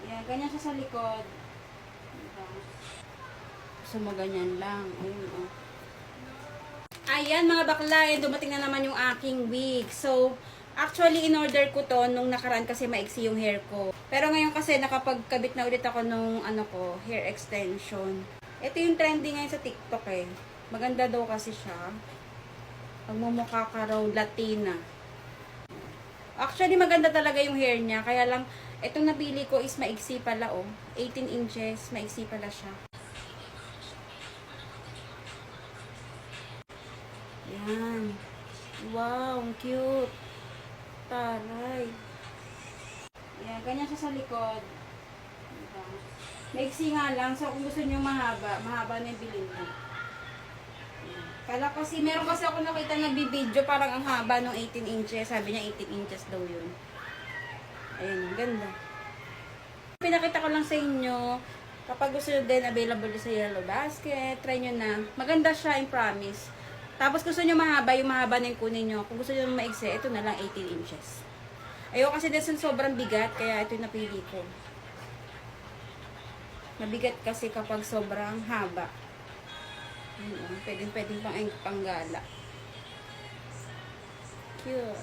Yan, ganyan siya sa likod. Diba? So, ganyan lang. Ayun, oh. Ayan, mga bakla, dumating na naman yung aking wig. So, actually, in-order ko to nung nakaraan kasi maiksi yung hair ko. Pero ngayon kasi nakapagkabit na ulit ako nung hair extension. Ito yung trending ngayon sa TikTok eh. Maganda daw kasi siya. Pagmumukha ka raw Latina. Actually, maganda talaga yung hair niya. Kaya lang, itong napili ko is maiksi pala, oh. 18 inches, maiksi pala siya. Yan. Wow, ang cute. Taray. Yan, ganyan siya sa likod. Diba? Maiksi nga lang. So, kung gusto nyo mahaba, mahaba na yung bilhin mo. Kala kasi, meron kasi ako nakita nagbibideo, parang ang haba ng 18 inches. Sabi niya 18 inches daw yun. Ayun, ganda. Pinakita ko lang sa inyo, kapag gusto nyo din, available sa Yellow Basket, try nyo na. Maganda siya, I promise. Tapos gusto nyo mahaba, yung mahaba na yung kunin nyo. Kung gusto nyo maiksi, ito na lang 18 inches. Ayoko kasi din sobrang bigat, kaya ito yung napili ko. Mabigat kasi kapag sobrang haba. Pwedeng pang panggala. Cute.